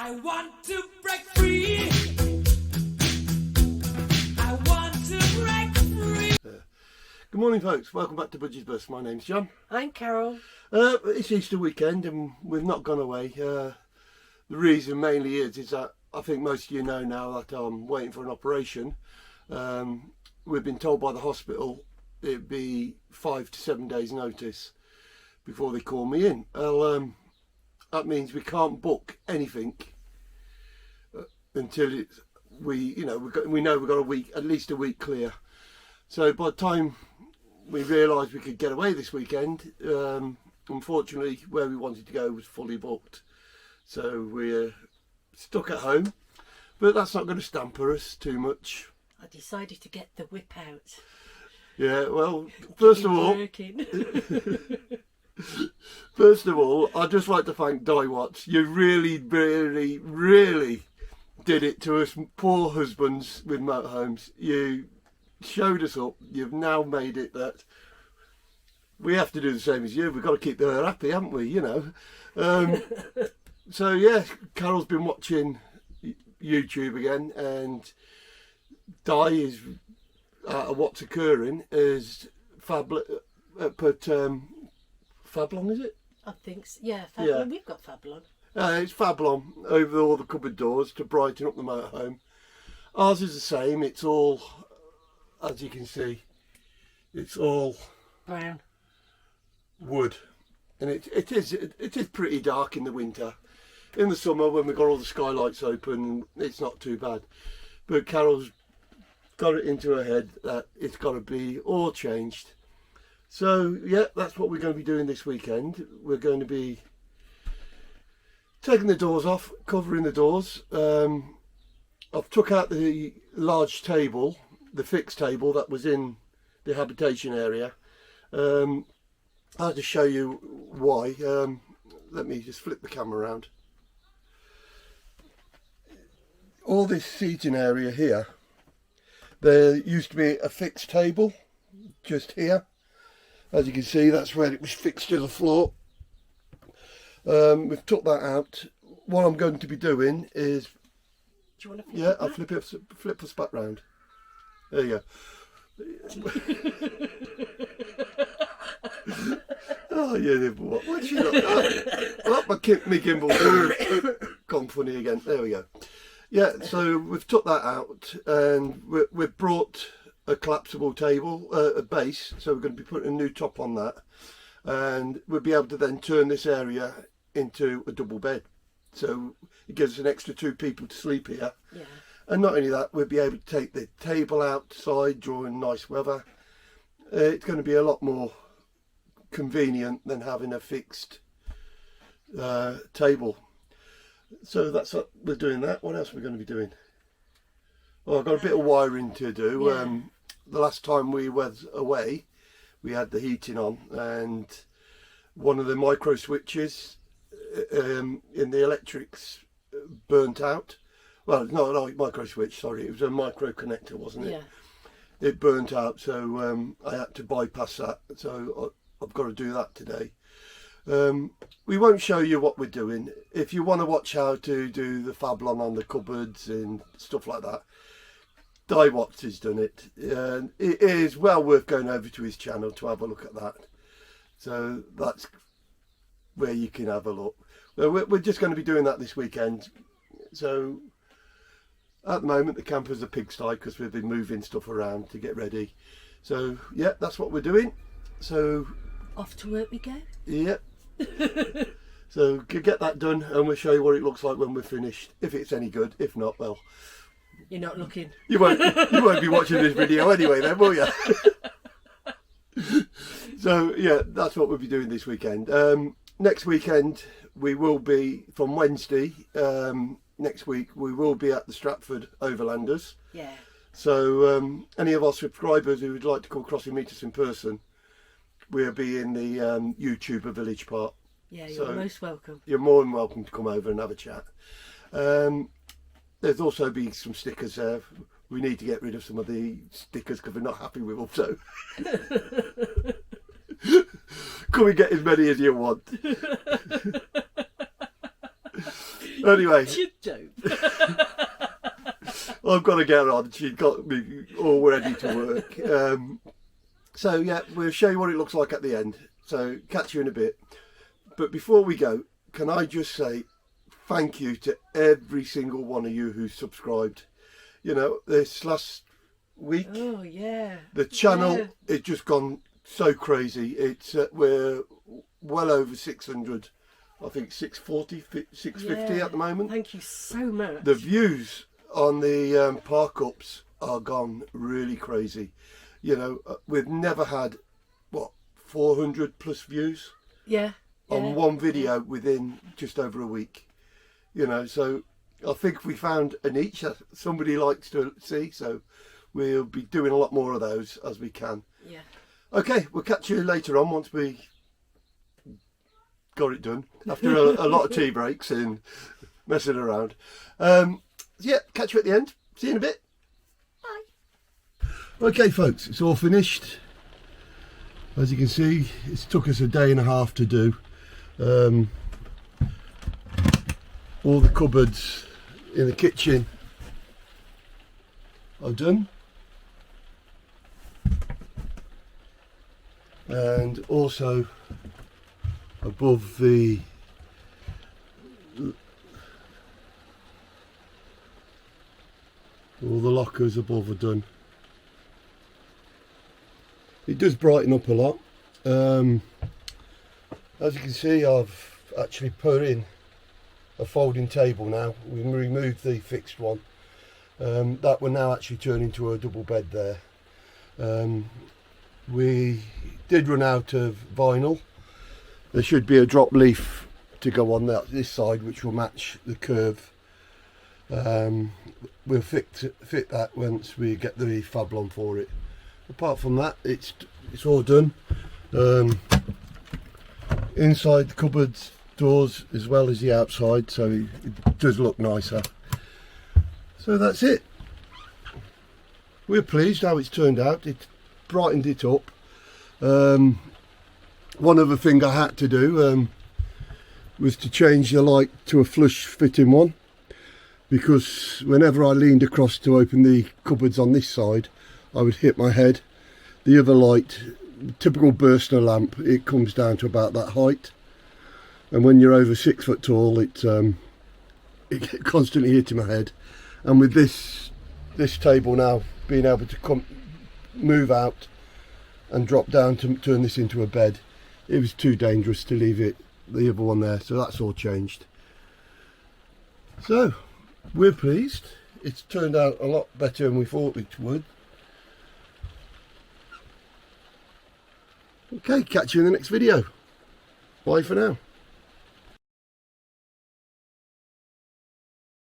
I want to break free. I want to break free. Good morning, folks. Welcome back to Budgie's Bus. My name's John. I'm Carol. It's Easter weekend and we've not gone away. The reason mainly is that I think most of you know now that I'm waiting for an operation. We've been told by the hospital it'd be 5 to 7 days notice before they call me in. Well, that means we can't book anything until we know we've got a week, at least a week clear. So by the time we realised we could get away this weekend, unfortunately where we wanted to go was fully booked. So we're stuck at home, but that's not going to stamper us too much. I decided to get the whip out. Yeah, well, first of all, I'd just like to thank Di Watts. You really, really, really did it to us poor husbands with motorhomes. You showed us up. You've now made it that we have to do the same as you. We've got to keep her happy, haven't we? You know. So yeah, Carol's been watching YouTube again, and Di is what's occurring is Fablon, is it? I think so. Yeah, Fablon. Yeah. We've got Fablon. It's Fablon over all the cupboard doors to brighten up the motorhome. Ours is the same. It's all, as you can see, it's all Brown. wood, and it is pretty dark in the winter. In the summer, when we've got all the skylights open, it's not too bad. But Carol's got it into her head that it's got to be all changed. So yeah, that's what we're going to be doing this weekend. We're going to be taking the doors off, covering the doors. I've took out the large table, the fixed table that was in the habitation area. I had to show you why. Let me just flip the camera around. All this seating area here, there used to be a fixed table just here. As you can see, that's where it was fixed to the floor. We've took that out. What I'm going to be doing is, Do you want to flip yeah, it I'll back? flip us back round. There you go. Oh yeah, what's she got? Oh, my gimbal's gone funny again. There we go. Yeah, so we've took that out and we've brought a collapsible table, a base, so we're going to be putting a new top on that, and we'll be able to then turn this area into a double bed, so it gives us an extra 2 people to sleep here. Yeah. And not only that, we'll be able to take the table outside during nice weather. It's going to be a lot more convenient than having a fixed table. So that's what we're doing. That. What else are we going to be doing? Well, I've got a bit of wiring to do. Yeah. The last time we was away, we had the heating on, and one of the micro switches in the electrics burnt out. Well, no, micro switch. Sorry, it was a micro connector, wasn't it? Yeah. It burnt out, so I had to bypass that. So I've got to do that today. We won't show you what we're doing. If you want to watch how to do the Fablon on the cupboards and stuff like that, Di Watts has done it. It is well worth going over to his channel to have a look at that. So that's where you can have a look. We're just going to be doing that this weekend. So at the moment the camper's a pigsty because we've been moving stuff around to get ready. So yeah, that's what we're doing. So Off to work we go. yeah. So get that done and we'll show you what it looks like when we're finished, if it's any good. If not, well, You're not looking. you won't be watching this video anyway then, will you? So yeah, that's what we'll be doing this weekend. Next weekend we will be, from Wednesday next week, we will be at the Stratford Overlanders. Yeah. So any of our subscribers who would like to come across and meet us in person, we'll be in the YouTuber village part. Yeah, you're most welcome. You're more than welcome to come over and have a chat. There's also be some stickers there. We need to get rid of some of the stickers because we're not happy with them. So come and get as many as you want. Anyway, You don't. I've got to get on. She's got me all ready to work. So yeah, we'll show you what it looks like at the end. So catch you in a bit. But before we go, can I just say thank you to every single one of you who's subscribed. You know, this last week, Oh yeah. the channel Yeah. it's just gone so crazy. It's we're well over 600. I think 640, 650 Yeah. at the moment. Thank you so much. The views on the park ups are gone really crazy. You know, we've never had, what, 400 plus views Yeah. on one video within just over a week. You know, so I think we found a niche that somebody likes to see, so we'll be doing a lot more of those as we can. Yeah. Okay, we'll catch you later on once we got it done after a lot of tea breaks and messing around. Yeah, catch you at the end. See you in a bit. Bye. Okay, folks, it's all finished. As you can see, it's took us a day and a half to do. All the cupboards in the kitchen are done. And also above all the lockers above are done. It does brighten up a lot. As you can see, I've actually put in a folding table now. We removed the fixed one. That will now actually turn into a double bed there. We did run out of vinyl. There should be a drop leaf to go on this side which will match the curve. We'll fit that once we get the Fablon for it. Apart from that, it's all done. Inside the cupboards doors as well as the outside, so it does look nicer. So that's it. We're pleased how it's turned out. It brightened it up. One other thing I had to do was to change the light to a flush fitting one, because whenever I leaned across to open the cupboards on this side, I would hit my head. The other light, typical Burstner lamp, it comes down to about that height, and when you're over 6 foot tall, it constantly hitting my head. And with this table now being able to move out and drop down to turn this into a bed, it was too dangerous to leave the other one there, so that's all changed. So we're pleased. It's turned out a lot better than we thought it would. Okay, catch you in the next video. Bye for now.